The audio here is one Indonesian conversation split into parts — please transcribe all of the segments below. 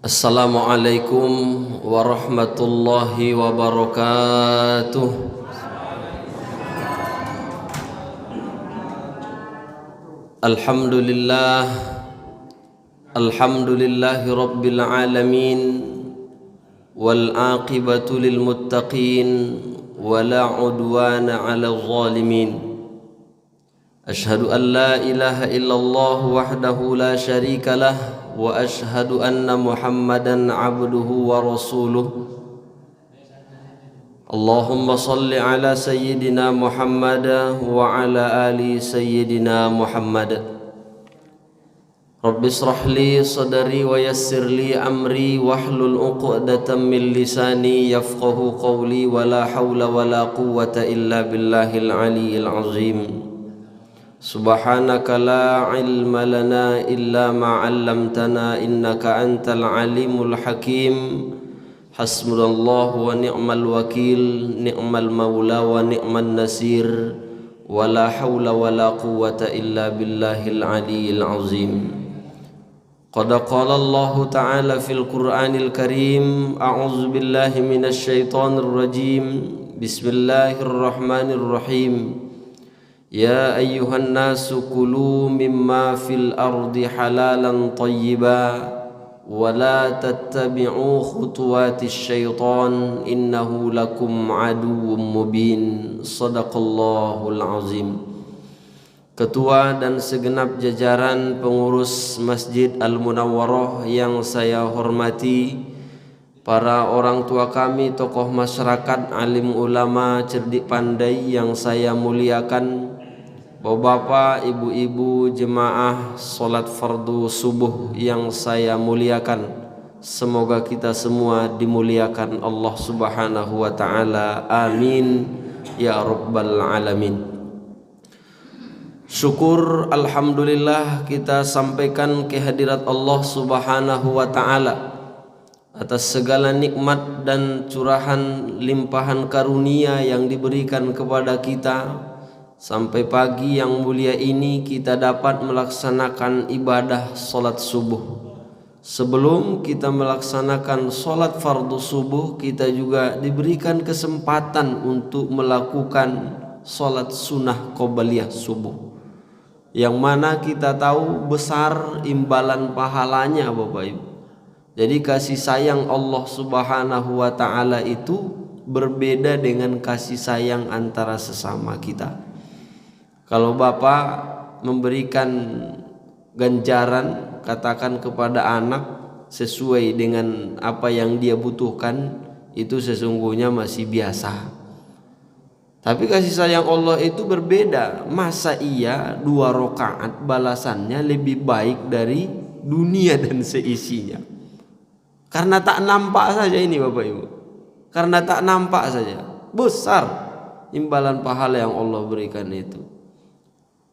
Assalamualaikum warahmatullahi wabarakatuh. Alhamdulillah, alhamdulillahi rabbil alamin, wal aqibatu lil muttaqin, wala udwana 'alal zalimin. Ashhadu an la ilaha illallah wahdahu la syarika lah, wa ashhadu anna Muhammadan abduhu wa rasuluh. Allahumma salli ala sayyidina Muhammad wa ala ali sayyidina Muhammad. Rabbi israh li sadri wa yassir li amri wahlul 'uqdatam min lisani yafqahu qawli, wa la hawla wa la quwwata illa billahil aliyyil azim. Subhanaka la ilma lana illa ma 'allamtana innaka antal alimul hakim. Hasbunallahu wa ni'mal wakil, ni'mal maula wa ni'man nasir, wa la hawla wa la quwwata illa billahil aliyyil azim. Qad qala Allah ta'ala fil Qur'anil Karim, a'udzu billahi minasy syaithanir rajim. Bismillahirrahmanirrahim. Ya ayyuhan nasu kulu mimma fil ardi halalan tayyiba, wa la tattabi'u khutuwatis syaitan innahu lakum aduwwum mubin. Shadaqallahul azim. Ketua dan segenap jajaran pengurus Masjid Al-Munawwarah yang saya hormati, para orang tua kami, tokoh masyarakat, alim ulama, cerdik pandai yang saya muliakan, bapak-bapak, ibu-ibu, jemaah salat fardu subuh yang saya muliakan, semoga kita semua dimuliakan Allah Subhanahu wa ta'ala. Amin ya rabbal alamin. Syukur alhamdulillah kita sampaikan kehadirat Allah Subhanahu wa ta'ala atas segala nikmat dan curahan limpahan karunia yang diberikan kepada kita. Sampai pagi yang mulia ini kita dapat melaksanakan ibadah solat subuh. Sebelum kita melaksanakan solat fardu subuh, kita juga diberikan kesempatan untuk melakukan solat sunnah qobliyah subuh, yang mana kita tahu besar imbalan pahalanya, Bapak Ibu. Jadi kasih sayang Allah Subhanahu wa ta'ala itu berbeda dengan kasih sayang antara sesama kita. Kalau Bapak memberikan ganjaran, katakan kepada anak sesuai dengan apa yang dia butuhkan, itu sesungguhnya masih biasa. Tapi kasih sayang Allah itu berbeda. Masa iya 2 rakaat balasannya lebih baik dari dunia dan seisinya? Karena tak nampak saja ini, Bapak Ibu. Karena tak nampak saja, besar imbalan pahala yang Allah berikan itu.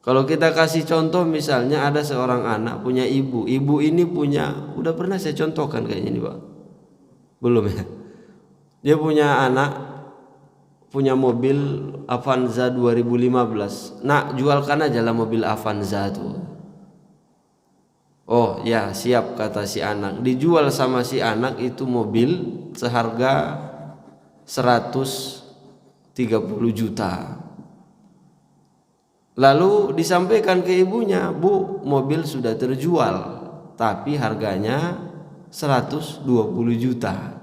Kalau kita kasih contoh, misalnya ada seorang anak punya ibu. Ibu ini punya, udah pernah saya contohkan kayaknya ini, Pak. Belum ya? Dia punya anak, punya mobil Avanza 2015. Nak, jualkan aja lah mobil Avanza tuh. Oh ya, siap, kata si anak. Dijual sama si anak itu mobil seharga 130 juta. Lalu disampaikan ke ibunya, Bu, mobil sudah terjual, tapi harganya 120 juta.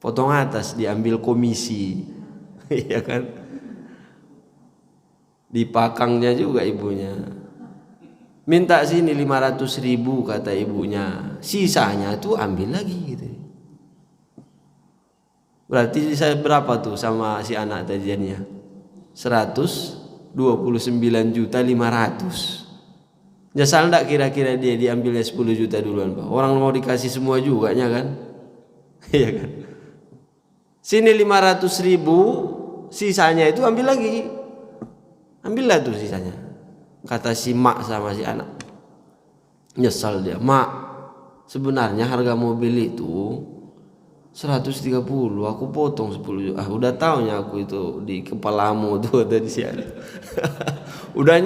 Potong atas, diambil komisi. Ya kan? Dipakangnya juga ibunya. Minta sini 500 ribu, kata ibunya. Sisanya tuh ambil lagi gitu. Berarti saya berapa tuh sama si anak tadinya? 129.500.000. Nyesal enggak kira-kira dia diambilnya 10 juta duluan, Pak? Orang mau dikasih semua juga nya kan? Iya kan? Sini 500 ribu, sisanya itu ambil lagi. Ambillah tuh sisanya, kata si mak sama si anak. Nyesal dia, Mak, sebenarnya harga mobil itu 130, aku potong 10 juta. Udah taunya aku itu di kepalamu tuh ada di sini. udah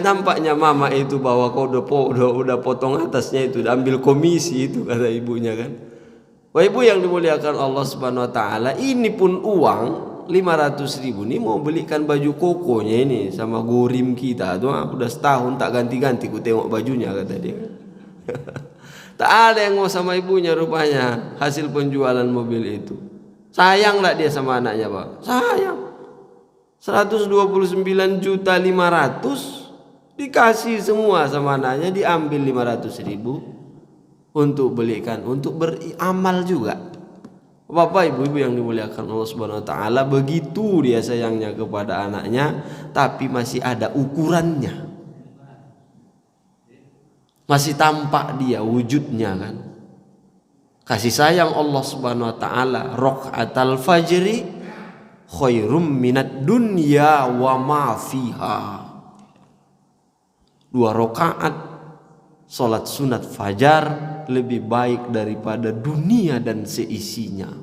nampaknya mama itu bahwa kau udah potong atasnya itu, udah ambil komisi itu kata ibunya kan. Wah ibu yang dimuliakan Allah Subhanahu wa taala, ini pun uang 500.000 nih mau belikan baju kokonya ini sama gorim kita tuh. Udah setahun tak ganti-ganti ku tengok bajunya kata dia. Tak ada yang mau sama ibunya rupanya hasil penjualan mobil itu. Sayang tak dia sama anaknya Pak? Sayang. 129.500.000 dikasih semua sama anaknya, diambil 500.000 untuk belikan, untuk beramal juga. Bapak ibu-ibu yang dimuliakan Allah Subhanahu wa taala, begitu dia sayangnya kepada anaknya, tapi masih ada ukurannya. Masih tampak dia wujudnya kan. Kasih sayang Allah Subhanahu wa taala, raqatal fajri khairum minad dunya wa ma fiha. 2 rakaat salat sunat fajar lebih baik daripada dunia dan seisinya.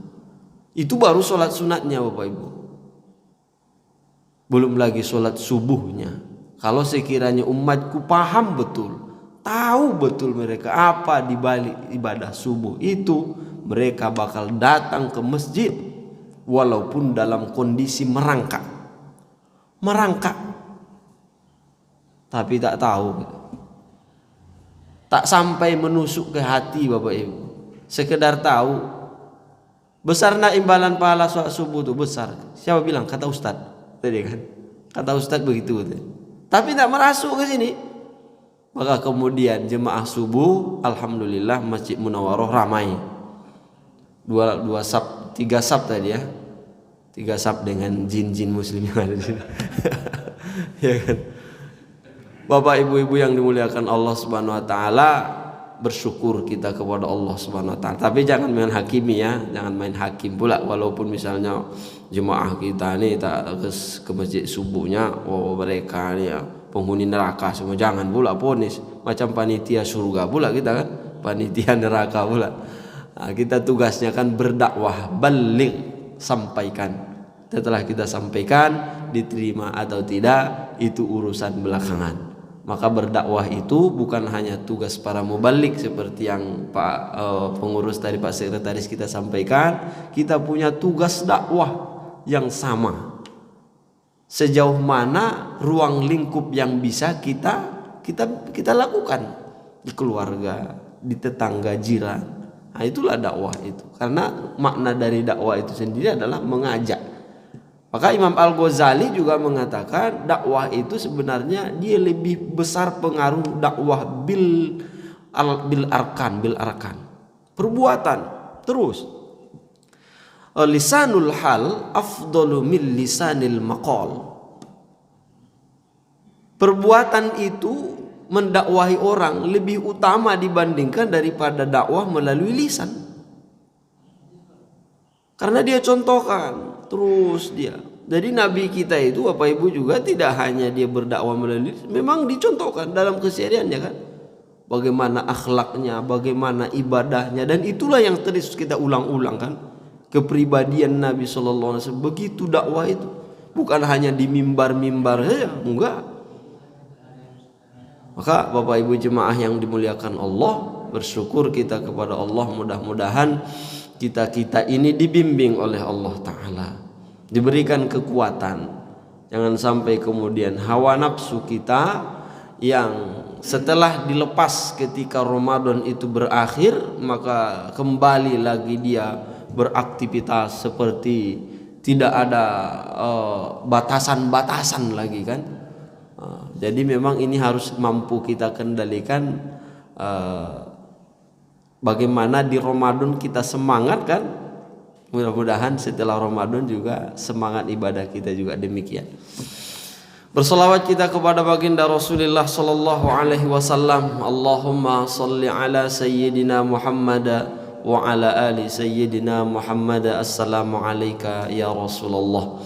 Itu baru salat sunatnya Bapak Ibu. Belum lagi salat subuhnya. Kalau sekiranya umatku paham betul, tahu betul mereka apa di balik ibadah subuh itu, mereka bakal datang ke masjid walaupun dalam kondisi merangkak. Tapi tak tahu, tak sampai menusuk ke hati Bapak Ibu. Sekedar tahu besarnya imbalan pahala sholat subuh itu besar. Siapa bilang? Kata Ustaz tadi kan. Kata Ustaz begitu. Tapi tak merasuk ke sini. Maka kemudian jemaah subuh, alhamdulillah Masjid Munawwarah ramai. 3 saf tadi ya. 3 saf dengan jin-jin muslim yang ada di sini. Ya kan? Bapak ibu-ibu yang dimuliakan Allah Subhanahu wa taala, bersyukur kita kepada Allah Subhanahu wa taala. Tapi jangan main hakimi ya, jangan main hakim pula. Walaupun misalnya jemaah kita nih tak ke masjid subuhnya, oh mereka nih ya penghuni neraka semua, jangan pula ponis macam panitia surga pula kita kan, panitia neraka pula. Nah, kita tugasnya kan berdakwah, balik, sampaikan. Setelah kita sampaikan, diterima atau tidak itu urusan belakangan. Maka berdakwah itu bukan hanya tugas para mubalik seperti yang Pak pengurus tadi, Pak Sekretaris kita sampaikan. Kita punya tugas dakwah yang sama. Sejauh mana ruang lingkup yang bisa kita lakukan di keluarga, di tetangga, jiran. Nah, itulah dakwah itu. Karena makna dari dakwah itu sendiri adalah mengajak. Maka Imam Al-Ghazali juga mengatakan dakwah itu sebenarnya dia lebih besar pengaruh dakwah bil arkan. Perbuatan terus. Lisanul hal afdalu min lisanil maqal. Perbuatan itu mendakwahi orang lebih utama dibandingkan daripada dakwah melalui lisan. Karena dia contohkan terus dia. Jadi Nabi kita itu Bapak Ibu juga tidak hanya dia berdakwah melalui lisan, memang dicontohkan dalam kesehariannya kan. Bagaimana akhlaknya, bagaimana ibadahnya, dan itulah yang terus kita ulang-ulang kan. Kepribadian Nabi Sallallahu Alaihi Wasallam begitu dakwah itu, bukan hanya di mimbar-mimbar saja, enggak. Maka Bapak Ibu jemaah yang dimuliakan Allah, bersyukur kita kepada Allah, mudah-mudahan kita ini dibimbing oleh Allah Ta'ala, diberikan kekuatan. Jangan sampai kemudian hawa nafsu kita yang setelah dilepas ketika Ramadan itu berakhir, maka kembali lagi dia beraktivitas seperti tidak ada batasan-batasan lagi kan. Jadi memang ini harus mampu kita kendalikan. Bagaimana di Ramadan kita semangat kan, mudah-mudahan setelah Ramadan juga semangat ibadah kita juga demikian. Bersolawat kita kepada baginda Rasulullah sallallahu alaihi wasallam. Allahumma salli ala sayyidina Muhammad wa ala ali sayyidina Muhammad. Assalamu alayka ya Rasulullah.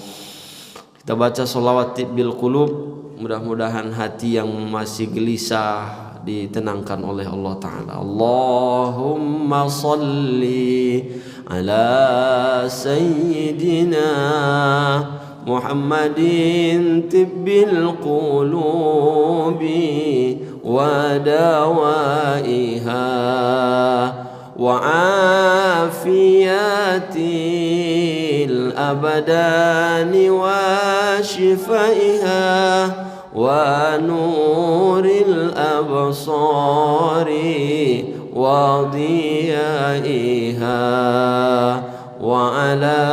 Kita baca solawat bil qulub. Mudah-mudahan hati yang masih gelisah ditenangkan oleh Allah Ta'ala. Allahumma salli ala sayyidina Muhammadin tibbil qulubi wa dawaiha wa afiyatil abadani wa shifaiha wa nuril absari wa diyaiha wa ala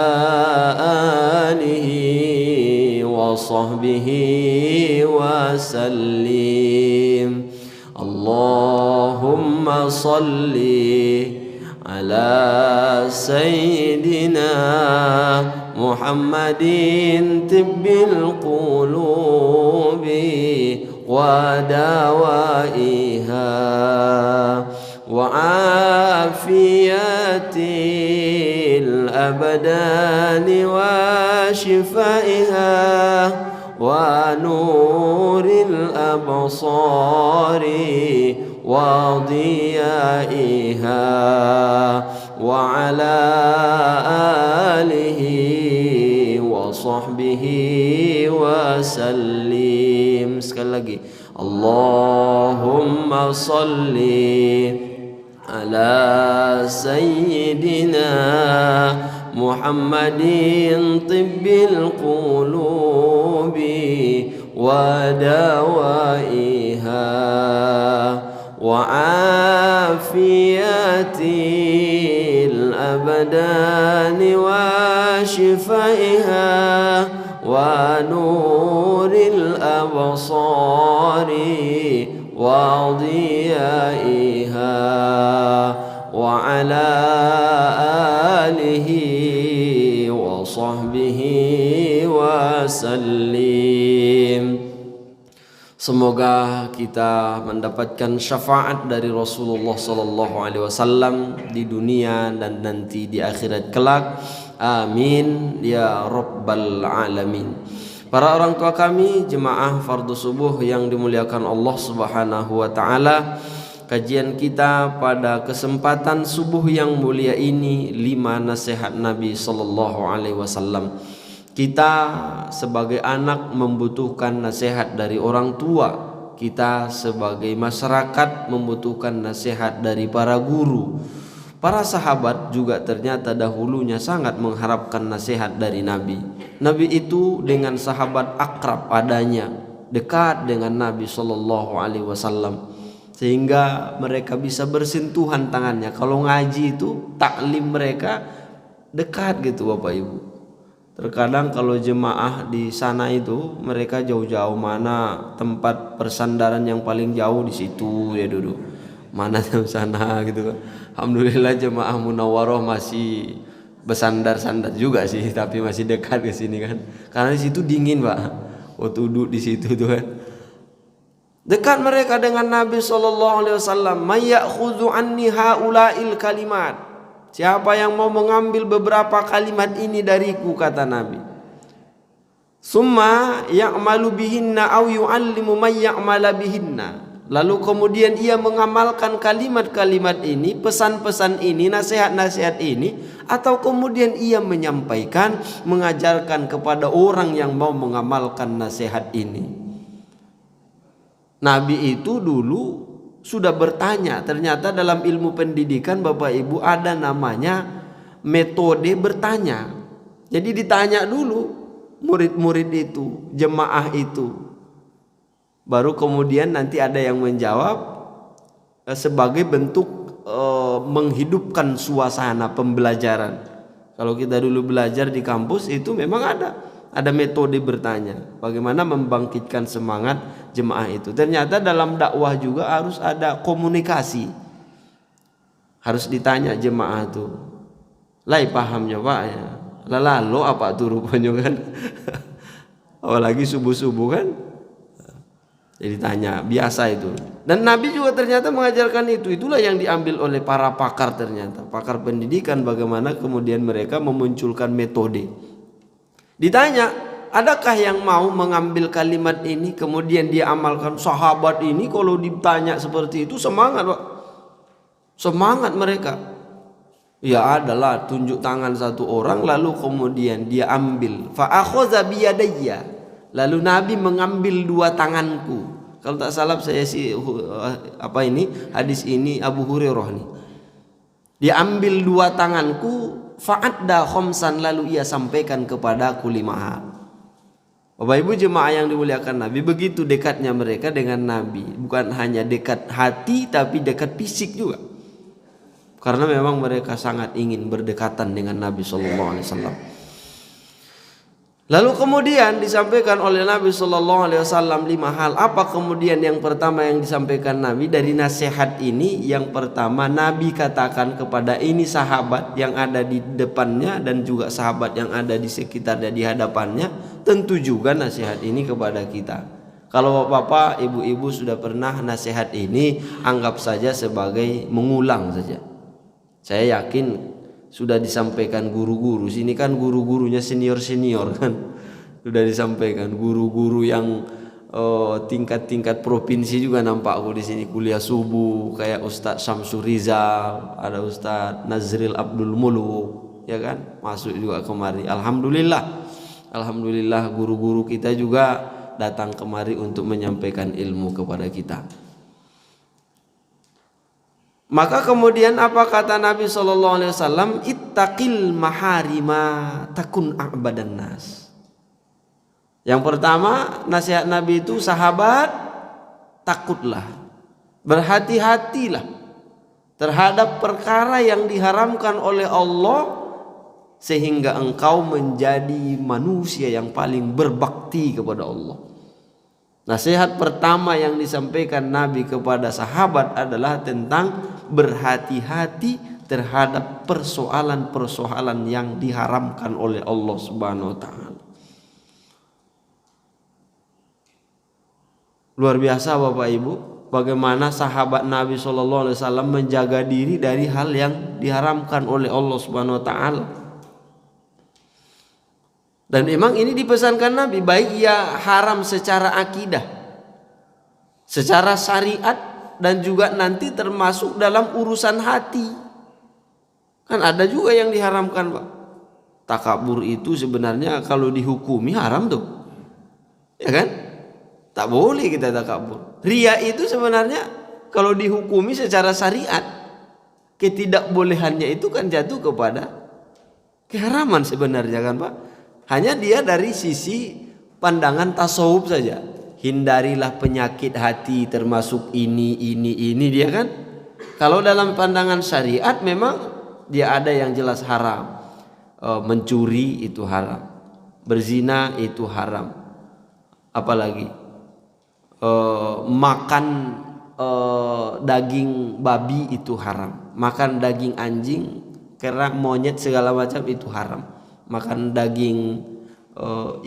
alihi wa sahbihi wa sallim. Allahumma salli ala sayyidina Muhammadin tibbil qulubi wa dawaiha wa afiyatil abdani wa shifaiha wa nuril absari wa diyaiha wa ala alihi wa sahbihi wa sallim. Sekali lagi, Allahumma salli ala sayyidina Muhammadin tibbil qulubi wa dawaiha wa afiyatil abdani wa shifaiha wa nuril absari wa diyaiha wa ala alihi wa sahbihi wa sallim. Semoga kita mendapatkan syafaat dari Rasulullah sallallahu alaihi wasallam di dunia dan nanti di akhirat kelak. Amin ya rabbal alamin. Para orang tua kami, jemaah fardu subuh yang dimuliakan Allah Subhanahu wa taala, kajian kita pada kesempatan subuh yang mulia ini 5 nasihat Nabi sallallahu alaihi wasallam. Kita sebagai anak membutuhkan nasihat dari orang tua. Kita sebagai masyarakat membutuhkan nasihat dari para guru. Para sahabat juga ternyata dahulunya sangat mengharapkan nasihat dari Nabi. Nabi itu dengan sahabat akrab adanya, dekat dengan Nabi sallallahu alaihi wasallam, sehingga mereka bisa bersentuhan tangannya. Kalau ngaji itu taklim mereka dekat gitu Bapak Ibu. Terkadang kalau jemaah di sana itu mereka jauh-jauh, mana tempat persandaran yang paling jauh di situ ya duduk. Mana sana gitu kan. Alhamdulillah jemaah Munawwaroh masih bersandar-sandar juga sih, tapi masih dekat ke sini kan. Karena di situ dingin, Pak. Waktu duduk di situ tuh kan. Dekat mereka dengan Nabi sallallahu alaihi wasallam. May ya'khudhu anni haula'il kalimat. Siapa yang mau mengambil beberapa kalimat ini dariku, kata Nabi. Summa ya'malu bihinna aw yu'allimu may ya'mala bihinna. Lalu kemudian ia mengamalkan kalimat-kalimat ini, pesan-pesan ini, nasihat-nasihat ini, atau kemudian ia menyampaikan, mengajarkan kepada orang yang mau mengamalkan nasihat ini. Nabi itu dulu sudah bertanya. Ternyata dalam ilmu pendidikan Bapak Ibu ada namanya metode bertanya. Jadi ditanya dulu murid-murid itu, jemaah itu, baru kemudian nanti ada yang menjawab sebagai bentuk menghidupkan suasana pembelajaran. Kalau kita dulu belajar di kampus itu memang ada metode bertanya, bagaimana membangkitkan semangat jemaah itu. Ternyata dalam dakwah juga harus ada komunikasi, harus ditanya jemaah itu, lai pahamnya Pak ya, lalu apa tuh rupanya kan. Apalagi subuh-subuh kan, jadi tanya biasa itu. Dan Nabi juga ternyata mengajarkan itu. Itulah yang diambil oleh para pakar, ternyata pakar pendidikan, bagaimana kemudian mereka memunculkan metode. Ditanya, Adakah yang mau mengambil kalimat ini kemudian dia amalkan? Sahabat ini kalau ditanya seperti itu semangat, Pak. Semangat mereka. Ya adalah tunjuk tangan satu orang lalu kemudian dia ambil. Fa akhadha biyadayya. Lalu Nabi mengambil dua tanganku. Kalau tak salah saya hadis ini Abu Hurairah nih. Dia ambil dua tanganku, fa'adda khamsan, lalu ia sampaikan kepadaku 5 hal. Bapak Ibu jemaah yang dimuliakan Nabi, begitu dekatnya mereka dengan Nabi. Bukan hanya dekat hati tapi dekat fisik juga. Karena memang mereka sangat ingin berdekatan dengan Nabi sallallahu alaihi wasallam. Lalu kemudian disampaikan oleh Nabi sallallahu alaihi wasallam 5 hal. Apa kemudian yang pertama yang disampaikan Nabi dari nasihat ini? Yang pertama Nabi katakan kepada ini sahabat yang ada di depannya dan juga sahabat yang ada di sekitarnya di hadapannya, tentu juga nasihat ini kepada kita. Kalau bapak, ibu-ibu sudah pernah nasihat ini, anggap saja sebagai mengulang saja. Saya yakin sudah disampaikan guru-guru. Sini kan guru-gurunya senior-senior kan. Sudah disampaikan guru-guru yang tingkat-tingkat provinsi juga nampak aku di sini kuliah subuh, kayak Ustadz Syamsur Rizal, ada Ustadz Nazril Abdul Muluk, ya kan? Masuk juga kemari. Alhamdulillah. Alhamdulillah guru-guru kita juga datang kemari untuk menyampaikan ilmu kepada kita. Maka kemudian apa kata Nabi sallallahu alaihi wasallam? Ittaqil maharima takun a'badan nas. Yang pertama nasihat Nabi itu, sahabat, takutlah, berhati-hatilah terhadap perkara yang diharamkan oleh Allah sehingga engkau menjadi manusia yang paling berbakti kepada Allah. Nasihat pertama yang disampaikan Nabi kepada sahabat adalah tentang berhati-hati terhadap persoalan-persoalan yang diharamkan oleh Allah Subhanahu wa taala. Luar biasa Bapak Ibu, bagaimana sahabat Nabi sallallahu alaihi wasallam menjaga diri dari hal yang diharamkan oleh Allah Subhanahu wa taala. Dan memang ini dipesankan Nabi, baik ia haram secara akidah, secara syariat, dan juga nanti termasuk dalam urusan hati. Kan ada juga yang diharamkan, Pak. Takabur itu sebenarnya kalau dihukumi haram tuh, ya kan? Tak boleh kita takabur. Riya itu sebenarnya kalau dihukumi secara syariat, ketidakbolehannya itu kan jatuh kepada keharaman sebenarnya kan, Pak. Hanya dia dari sisi pandangan tasawuf saja. Hindarilah penyakit hati termasuk ini dia kan. Kalau dalam pandangan syariat memang dia ada yang jelas haram. Mencuri itu haram, berzina itu haram. Apalagi makan daging babi itu haram, makan daging anjing, kerang, monyet segala macam itu haram. Makan daging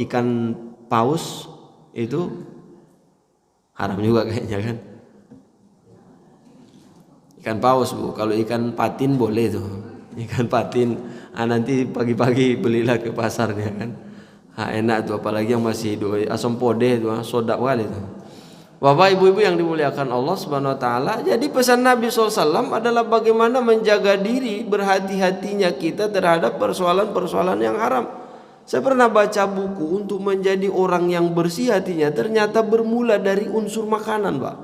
ikan paus itu haram juga kayaknya kan. Ikan paus Bu, kalau ikan patin boleh tuh. Ikan patin nanti pagi-pagi belilah ke pasarnya kan. Enak tuh, apalagi yang masih hidup. Asam podeh tuh, sodak kali tuh. Bapak ibu-ibu yang dimuliakan Allah Subhanahu wa taala, jadi pesan Nabi SAW adalah bagaimana menjaga diri, berhati-hatinya kita terhadap persoalan-persoalan yang haram. Saya pernah baca buku untuk menjadi orang yang bersih hatinya, ternyata bermula dari unsur makanan, Pak.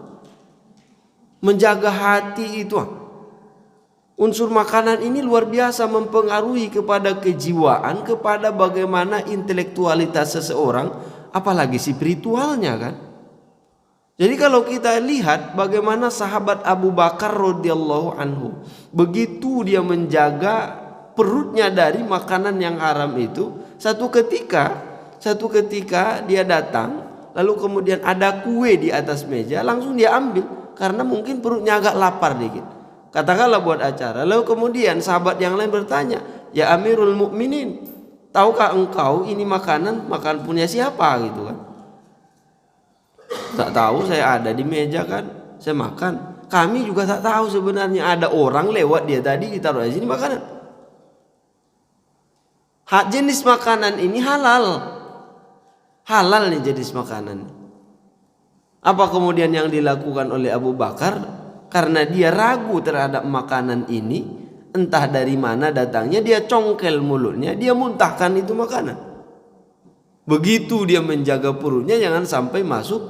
Menjaga hati itu, unsur makanan ini luar biasa mempengaruhi kepada kejiwaan, kepada bagaimana intelektualitas seseorang, apalagi spiritualnya kan. Jadi kalau kita lihat bagaimana sahabat Abu Bakar radhiyallahu anhu, begitu dia menjaga perutnya dari makanan yang haram itu, satu ketika dia datang, lalu kemudian ada kue di atas meja, langsung dia ambil karena mungkin perutnya agak lapar dikit. Katakanlah buat acara, lalu kemudian sahabat yang lain bertanya, "Ya Amirul Mukminin, tahukah engkau ini makan punya siapa?" gitu kan. Tak tahu, saya ada di meja kan, saya makan. Kami juga tak tahu sebenarnya, ada orang lewat dia tadi ditaruh di sini makanan. Hak jenis makanan ini halal. halal nih jenis makanan. Apa kemudian yang dilakukan oleh Abu Bakar? Karena dia ragu terhadap makanan ini, entah dari mana datangnya, dia congkel mulutnya, dia muntahkan itu makanan. Begitu dia menjaga perutnya jangan sampai masuk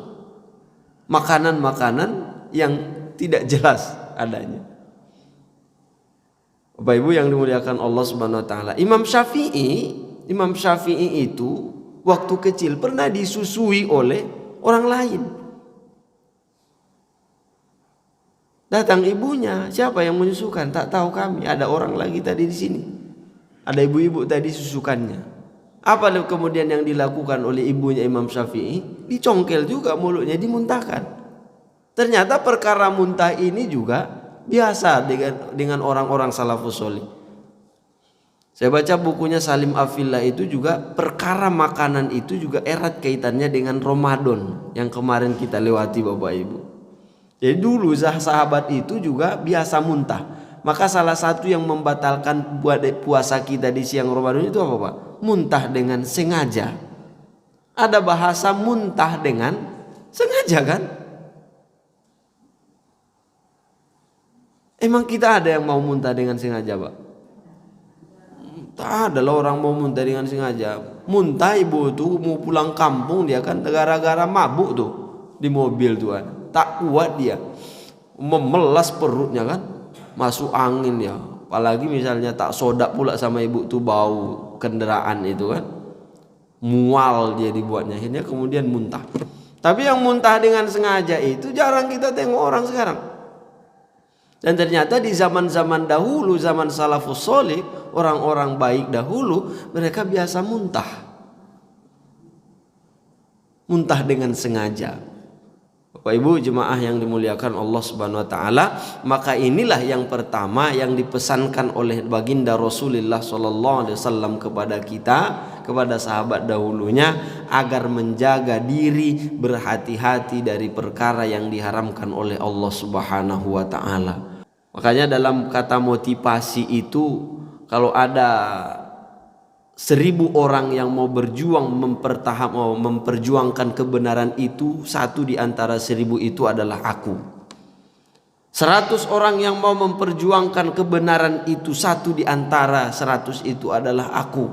makanan-makanan yang tidak jelas adanya. Bapak Ibu yang dimuliakan Allah Subhanahu wa taala. Imam Syafi'i itu waktu kecil pernah disusui oleh orang lain. Datang ibunya, siapa yang menyusukan? Tak tahu kami, ada orang lagi tadi di sini. Ada ibu-ibu tadi susukannya. Apa kemudian yang dilakukan oleh ibunya Imam Syafi'i? Dicongkel juga mulutnya, dimuntahkan. Ternyata perkara muntah ini juga biasa dengan orang-orang salafus sholih. Saya baca bukunya Salim Afillah itu juga perkara makanan itu juga erat kaitannya dengan Ramadan yang kemarin kita lewati Bapak Ibu. Jadi dulu sahabat itu juga biasa muntah. Maka salah satu yang membatalkan buat puasa kita di siang Ramadan itu apa Pak? Muntah dengan sengaja. Ada bahasa muntah dengan sengaja kan? Emang kita ada yang mau muntah dengan sengaja Pak? Tak ada lah orang mau muntah dengan sengaja. Muntah ibu tuh mau pulang kampung dia kan gara-gara mabuk tuh di mobil tuh kan. Tak kuat dia, memelas perutnya kan, masuk angin ya. Apalagi misalnya tak sodak pula sama ibu tuh bau kendaraan itu kan, mual dia dibuatnya, akhirnya kemudian muntah. Tapi yang muntah dengan sengaja itu jarang kita tengok orang sekarang. Dan ternyata di zaman-zaman dahulu, zaman salafus sholih, orang-orang baik dahulu, mereka biasa muntah dengan sengaja. Bapak Ibu jemaah yang dimuliakan Allah Subhanahu wa taala, maka inilah yang pertama yang dipesankan oleh baginda Rasulullah sallallahu alaihi wasallam kepada kita, kepada sahabat dahulunya, agar menjaga diri, berhati-hati dari perkara yang diharamkan oleh Allah Subhanahu wa taala. Makanya dalam kata motivasi itu, kalau ada 1000 orang yang mau berjuang memperjuangkan kebenaran itu, satu di antara 1000 itu adalah aku. 100 orang yang mau memperjuangkan kebenaran itu, satu di antara 100 itu adalah aku.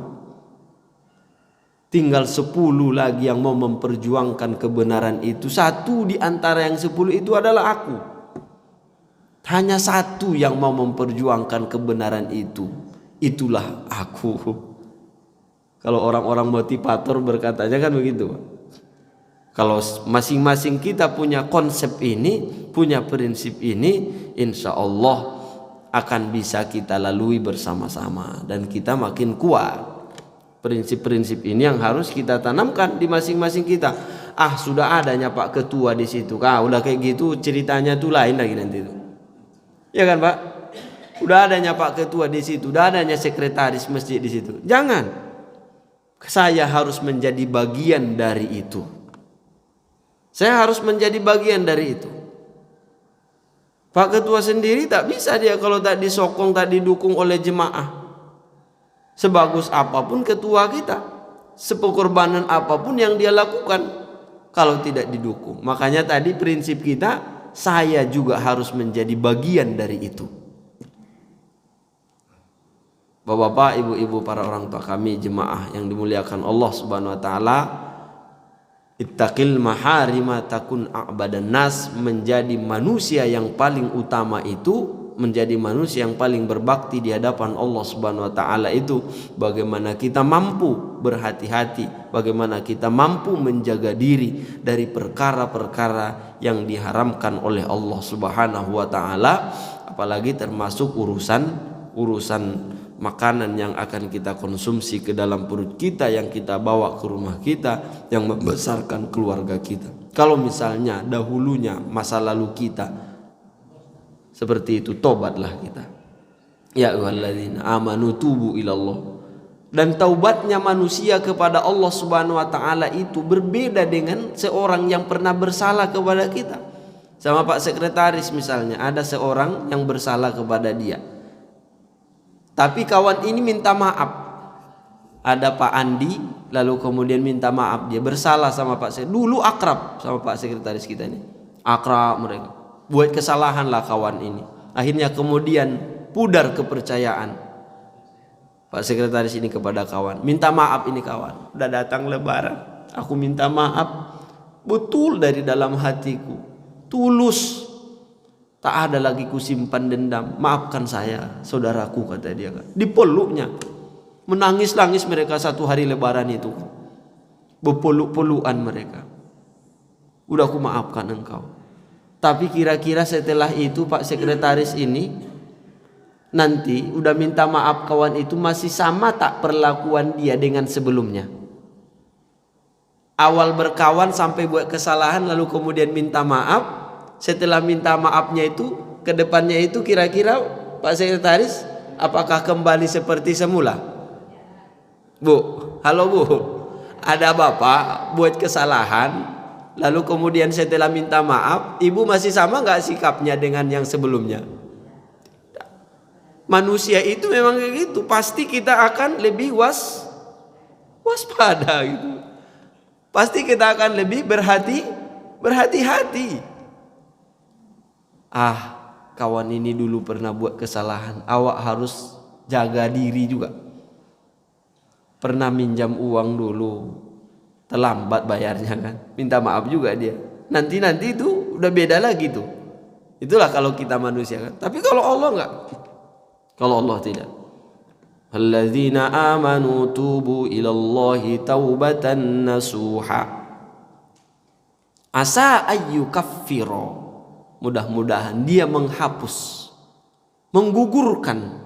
Tinggal 10 lagi yang mau memperjuangkan kebenaran itu, satu di antara yang 10 itu adalah aku. Hanya satu yang mau memperjuangkan kebenaran itu, itulah aku. Kalau orang-orang motivator berkatanya kan begitu. Kalau masing-masing kita punya konsep ini, punya prinsip ini, insya Allah akan bisa kita lalui bersama-sama dan kita makin kuat. Prinsip-prinsip ini yang harus kita tanamkan di masing-masing kita. Sudah adanya Pak Ketua di situ. Udah kayak gitu ceritanya tuh lain lagi nanti itu. Ya kan Pak? Udah adanya Pak Ketua di situ, udah adanya sekretaris masjid di situ. Jangan. Saya harus menjadi bagian dari itu. Saya harus menjadi bagian dari itu. Pak Ketua sendiri tak bisa dia kalau tak disokong, tak didukung oleh jemaah. Sebagus apapun ketua kita, sepengorbanan apapun yang dia lakukan, kalau tidak didukung. Makanya tadi prinsip kita, saya juga harus menjadi bagian dari itu. Bapak-bapak, ibu-ibu, para orang tua kami, jemaah yang dimuliakan Allah Subhanahu wa taala, ittaqil maharima takun a'badan nas, menjadi manusia yang paling utama itu, menjadi manusia yang paling berbakti di hadapan Allah Subhanahu wa taala itu bagaimana kita mampu berhati-hati, bagaimana kita mampu menjaga diri dari perkara-perkara yang diharamkan oleh Allah Subhanahu wa taala, apalagi termasuk urusan makanan yang akan kita konsumsi ke dalam perut kita, yang kita bawa ke rumah kita, yang membesarkan keluarga kita. Kalau misalnya dahulunya masa lalu kita seperti itu, tobatlah kita. Ya ayyuhalladzina amanu tubu ilallah. Dan taubatnya manusia kepada Allah Subhanahu wa taala itu berbeda dengan seorang yang pernah bersalah kepada kita. Sama Pak Sekretaris misalnya, ada seorang yang bersalah kepada dia, tapi kawan ini minta maaf. ada Pak Andi, lalu kemudian minta maaf, dia bersalah sama Pak Sekretaris. Dulu akrab sama Pak Sekretaris kita ini, akrab mereka, buat kesalahan lah kawan ini. Akhirnya kemudian pudar kepercayaan Pak Sekretaris ini kepada kawan. Minta maaf ini kawan, udah datang lebaran, aku minta maaf betul dari dalam hatiku, tulus, tak ada lagi kusimpan dendam, maafkan saya saudaraku, kata dia kan. Dipeluknya, menangis-nangis mereka satu hari lebaran itu, berpeluk-pelukan mereka. Udah aku maafkan engkau. Tapi kira-kira setelah itu Pak Sekretaris ini nanti udah minta maaf kawan itu, masih sama tak perlakuan dia dengan sebelumnya? Awal berkawan sampai buat kesalahan lalu kemudian minta maaf. Setelah minta maafnya itu, ke depannya itu kira-kira Pak Sekretaris apakah kembali seperti semula? Bu, halo Bu, ada Bapak buat kesalahan, lalu kemudian setelah minta maaf, Ibu masih sama nggak sikapnya dengan yang sebelumnya? Manusia itu memang kayak gitu, pasti kita akan lebih waspada gitu. Pasti kita akan lebih berhati-hati. Kawan ini dulu pernah buat kesalahan, awak harus jaga diri juga. Pernah minjam uang dulu, terlambat bayarnya kan, minta maaf juga dia. Nanti itu udah beda lagi tuh. Itulah kalau kita manusia kan. Tapi kalau Allah enggak, kalau Allah tidak. Alladzina amanu tubu ilallahi taubatan nasuha. Asa ayyukaffiro. Mudah-mudahan dia menghapus, menggugurkan,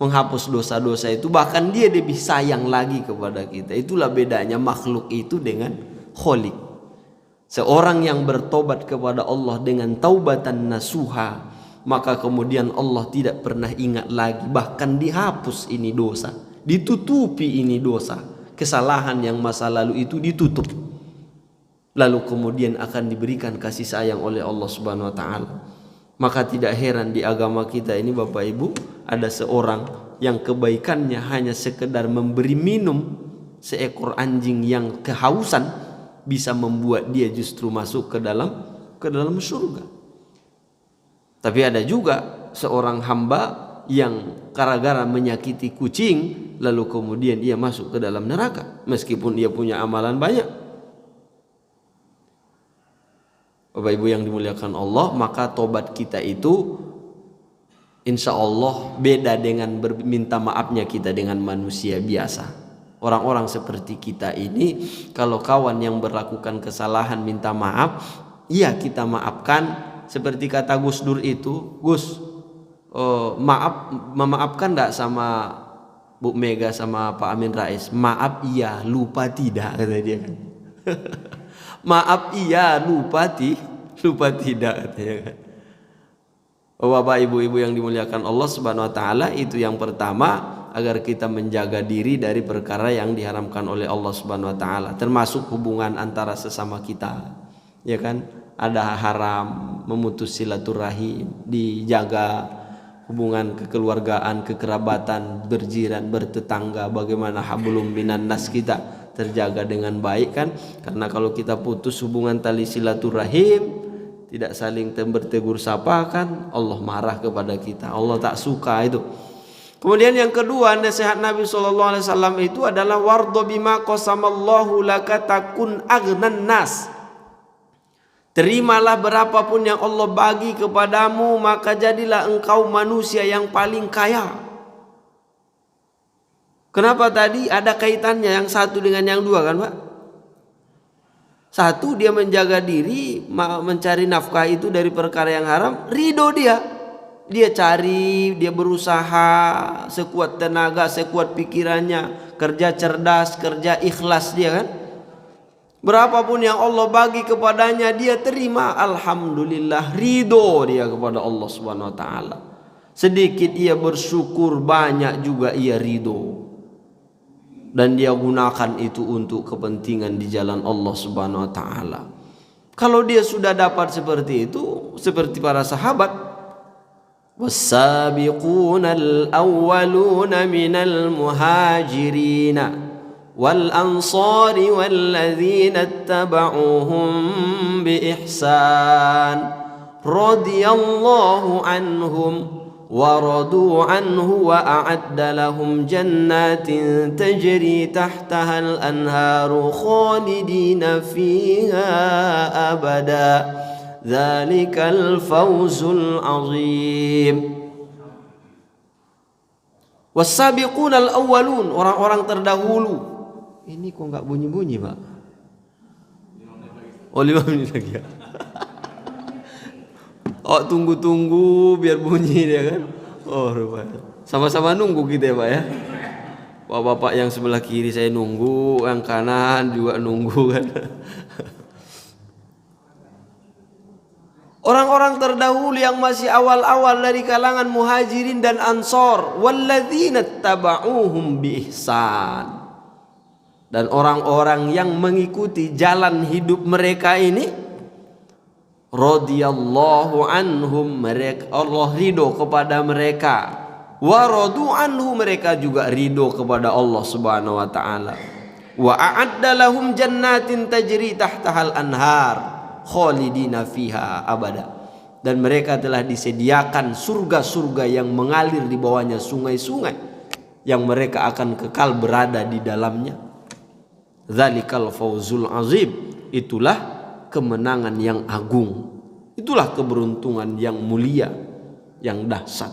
menghapus dosa-dosa itu, bahkan dia lebih sayang lagi kepada kita. Itulah bedanya makhluk itu dengan Khaliq. Seorang yang bertobat kepada Allah dengan taubatan nasuha, maka kemudian Allah tidak pernah ingat lagi, bahkan dihapus ini dosa, ditutupi ini dosa, kesalahan yang masa lalu itu ditutup. Lalu kemudian akan diberikan kasih sayang oleh Allah Subhanahu wa taala. Maka tidak heran di agama kita ini Bapak Ibu, ada seorang yang kebaikannya hanya sekedar memberi minum seekor anjing yang kehausan, bisa membuat dia justru masuk ke dalam surga. Tapi ada juga seorang hamba yang gara-gara menyakiti kucing, lalu kemudian ia masuk ke dalam neraka meskipun dia punya amalan banyak. Bapak Ibu yang dimuliakan Allah, maka tobat kita itu insya Allah beda dengan berminta maafnya kita dengan manusia biasa. Orang-orang seperti kita ini, kalau kawan yang berlakukan kesalahan minta maaf, iya kita maafkan. Seperti kata Gus Dur itu, Gus, memaafkan enggak sama Bu Mega sama Pak Amin Rais? Maaf iya, lupa tidak, kata dia kan. Maaf iya, lupa tidak, katanya kan. Bapak ibu-ibu yang dimuliakan Allah Subhanahu wa taala, itu yang pertama, agar kita menjaga diri dari perkara yang diharamkan oleh Allah Subhanahu wa taala, termasuk hubungan antara sesama kita. Ya kan? Ada haram, memutus silaturahim, dijaga hubungan kekeluargaan, kekerabatan, berjiran, bertetangga, bagaimana hablum minan nas kita terjaga dengan baik kan. Karena kalau kita putus hubungan tali silaturahim, tidak saling bertegur sapa kan, Allah marah kepada kita, Allah tak suka itu. Kemudian yang kedua, nasihat Nabi SAW itu adalah wardo bima qasamallahu laka takun aghnan nas. Terimalah berapapun yang Allah bagi kepadamu, maka jadilah engkau manusia yang paling kaya. Kenapa tadi ada kaitannya yang satu dengan yang dua kan Pak? Satu, dia menjaga diri, mencari nafkah itu dari perkara yang haram, ridho dia. Dia cari, dia berusaha sekuat tenaga, sekuat pikirannya, kerja cerdas, kerja ikhlas dia kan. Berapapun yang Allah bagi kepadanya dia terima, alhamdulillah, ridho dia kepada Allah Subhanahu wa taala. Sedikit ia bersyukur, banyak juga ia ridho. Dan dia gunakan itu untuk kepentingan di jalan Allah Subhanahu wa taala. Kalau dia sudah dapat seperti itu, seperti para sahabat, Wassabiqunal awwaluna minal muhajirin والأنصار والذين اتبعوهم بإحسان رضي الله عنهم ورضوا عنه وأعد لهم جنات تجري تحتها الأنهار خالدين فيها أبدا ذلك الفوز العظيم. Wassabiqunal awwalun, orang-orang terdahulu. Ini kok nggak bunyi-bunyi, Pak? Oh, 5 menit lagi ya. Oh, tunggu-tunggu biar bunyi dia kan. Oh, rupanya. Sama-sama nunggu kita ya, Pak ya. Bapak-bapak yang sebelah kiri saya nunggu, yang kanan juga nunggu kan. Orang-orang terdahulu yang masih awal-awal dari kalangan muhajirin dan ansor, walladzina taba'uhum biihsan, dan orang-orang yang mengikuti jalan hidup mereka ini, radhiyallahu anhum, mereka Allah ridho kepada mereka, wa radu anhu, mereka juga ridho kepada Allah Subhanahu wa taala, wa a'adda lahum jannatin tajri tahtahal anhar khalidina fiha abada, dan mereka telah disediakan surga-surga yang mengalir di bawahnya sungai-sungai yang mereka akan kekal berada di dalamnya. Dzalikal fawzul azim, itulah kemenangan yang agung, itulah keberuntungan yang mulia, yang dahsyat.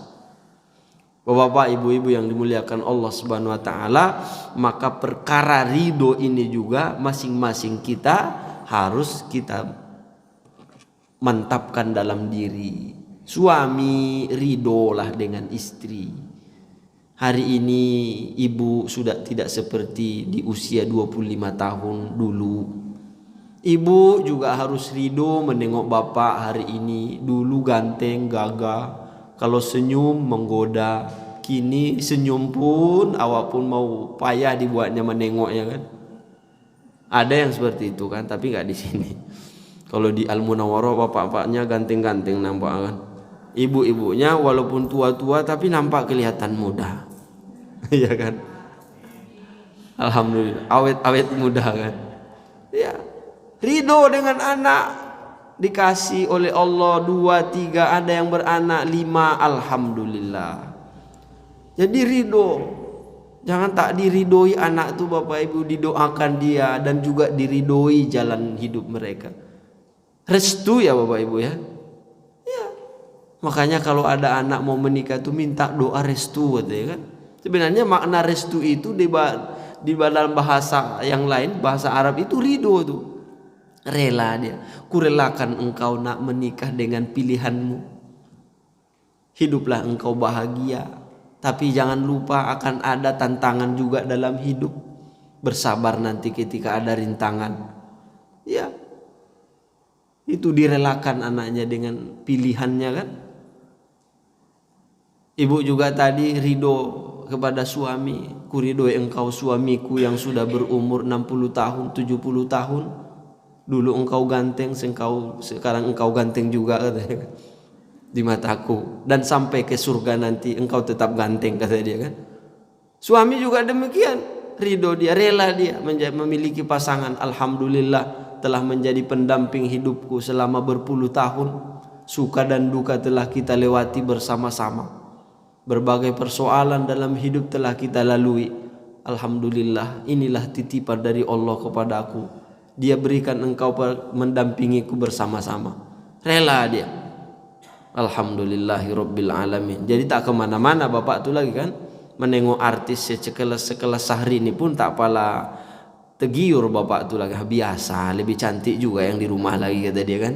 Bapak-bapak, ibu-ibu yang dimuliakan Allah Subhanahu wa taala, maka perkara ridho ini juga masing-masing kita harus kita mantapkan dalam diri. Suami ridolah dengan istri. Hari ini ibu sudah tidak seperti di usia 25 tahun dulu. Ibu juga harus ridho menengok bapak hari ini. Dulu ganteng, gagah, kalau senyum menggoda. Kini senyum pun awak pun mau payah dibuatnya menengoknya kan. Ada yang seperti itu kan, tapi nggak di sini. Kalau di Al-Munawwarah bapak-bapaknya ganteng-ganteng nampak kan. Ibu-ibunya walaupun tua-tua tapi nampak kelihatan muda. Iya kan? Alhamdulillah, awet-awet muda kan. Ya, ridho dengan anak, dikasih oleh Allah 2, 3, ada yang beranak 5, alhamdulillah. Jadi ridho. Jangan tak diridhoi anak tuh Bapak Ibu, didoakan dia dan juga diridhoi jalan hidup mereka. Restu ya Bapak Ibu ya. Ya. Makanya kalau ada anak mau menikah tuh minta doa restu katanya kan. Sebenarnya makna restu itu di dalam bahasa yang lain, bahasa Arab itu ridho tuh. Rela dia. Kurelakan engkau nak menikah dengan pilihanmu. Hiduplah engkau bahagia. Tapi jangan lupa akan ada tantangan juga dalam hidup. Bersabar nanti ketika ada rintangan. Ya. Itu direlakan anaknya dengan pilihannya kan. Ibu juga tadi ridho kepada suami. Kuridhoi engkau suamiku yang sudah berumur 60 tahun, 70 tahun. Dulu engkau ganteng, sekarang engkau ganteng juga katanya, di mataku. Dan sampai ke surga nanti engkau tetap ganteng kata dia kan. Suami juga demikian. Ridho dia, rela dia memiliki pasangan. Alhamdulillah telah menjadi pendamping hidupku selama berpuluh tahun. Suka dan duka telah kita lewati bersama-sama. Berbagai persoalan dalam hidup telah kita lalui. Alhamdulillah, inilah titipan dari Allah kepadaku. Dia berikan engkau mendampingiku bersama-sama. Rela dia. Alhamdulillahirabbil alamin. Jadi tak kemana-mana bapak tu lagi kan. Menengok artis sekelas Syahrini pun tak pala tegiur bapak tu lagi. Biasa, lebih cantik juga yang di rumah lagi kata dia kan.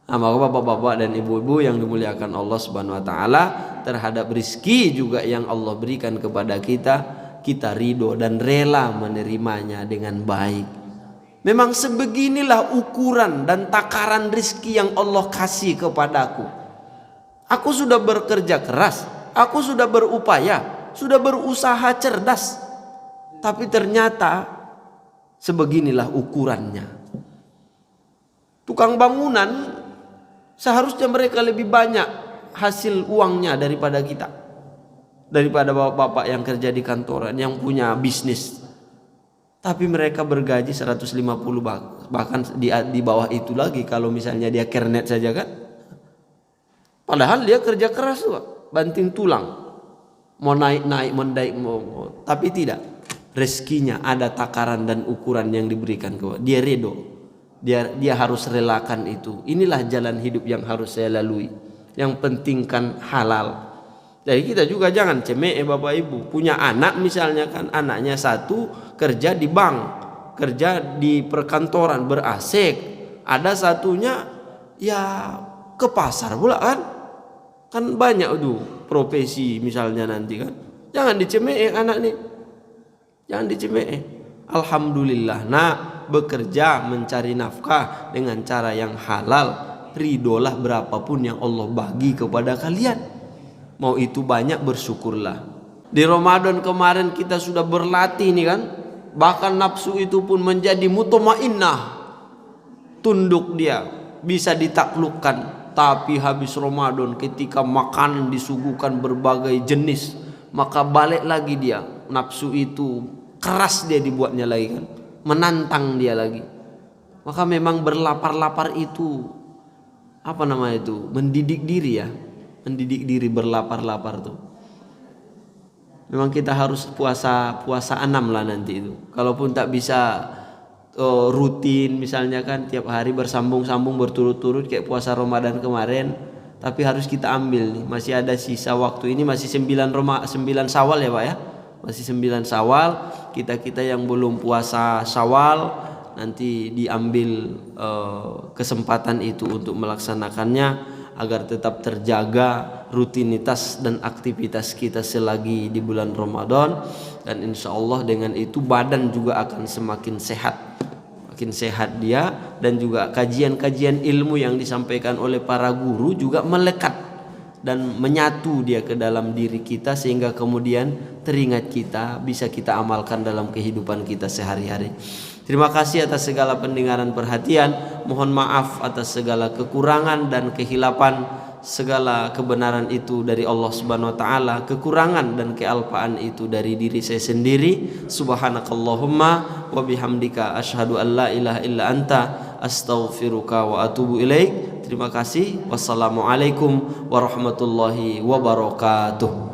Maka bapak-bapak dan ibu-ibu yang dimuliakan Allah Subhanahu wa taala, terhadap rizki juga yang Allah berikan kepada kita, kita ridho dan rela menerimanya dengan baik. Memang sebeginilah ukuran dan takaran rizki yang Allah kasih kepadaku. Aku sudah bekerja keras, aku sudah berupaya, sudah berusaha cerdas, tapi ternyata sebeginilah ukurannya. Tukang bangunan seharusnya mereka lebih banyak hasil uangnya daripada kita, daripada bapak-bapak yang kerja di kantoran, yang punya bisnis. Tapi mereka bergaji 150, bahkan di bawah itu lagi kalau misalnya dia kernet saja kan. Padahal dia kerja keras tuh, banting tulang, mau naik tapi tidak. Rezekinya ada takaran dan ukuran yang diberikan ke dia, redo. Dia harus relakan itu. Inilah jalan hidup yang harus saya lalui. Yang penting kan halal. Jadi kita juga jangan cemeh Bapak Ibu. Punya anak misalnya kan, anaknya satu kerja di bank, kerja di perkantoran berasik, ada satunya ya ke pasar pula kan. Kan banyak tuh profesi misalnya nanti kan. Jangan dicemeh anak nih. Jangan dicemeh. Alhamdulillah nak bekerja mencari nafkah dengan cara yang halal. Ridolah berapapun yang Allah bagi kepada kalian. Mau itu banyak bersyukurlah. Di Ramadan kemarin kita sudah berlatih nih kan. Bahkan nafsu itu pun menjadi mutmainnah. Tunduk dia, bisa ditaklukkan. Tapi habis Ramadan ketika makanan disuguhkan berbagai jenis, maka balik lagi dia. Nafsu itu keras dia dibuatnya lagi kan. Menantang dia lagi. Maka memang berlapar-lapar itu apa namanya itu? Mendidik diri ya. Mendidik diri berlapar-lapar tuh. Memang kita harus puasa 6 lah nanti itu. Kalaupun tak bisa rutin misalnya kan tiap hari bersambung-sambung berturut-turut kayak puasa Ramadan kemarin, tapi harus kita ambil nih, masih ada sisa waktu ini, masih 9 Syawal ya Pak ya, masih 9 Syawal. Kita yang belum puasa Syawal nanti diambil kesempatan itu untuk melaksanakannya agar tetap terjaga rutinitas dan aktivitas kita selagi di bulan Ramadan. Dan insya Allah dengan itu badan juga akan semakin sehat, makin sehat dia. Dan juga kajian-kajian ilmu yang disampaikan oleh para guru juga melekat dan menyatu dia ke dalam diri kita, sehingga kemudian teringat kita, bisa kita amalkan dalam kehidupan kita sehari-hari. Terima kasih atas segala pendengaran perhatian. Mohon maaf atas segala kekurangan dan kehilapan. Segala kebenaran itu dari Allah Subhanahu wa taala, kekurangan dan kealpaan itu dari diri saya sendiri. Subhanakallahumma wa bihamdika asyhadu an la ilaha illa anta astaghfiruka wa atubu ilaik. Terima kasih. Wassalamualaikum warahmatullahi wabarakatuh.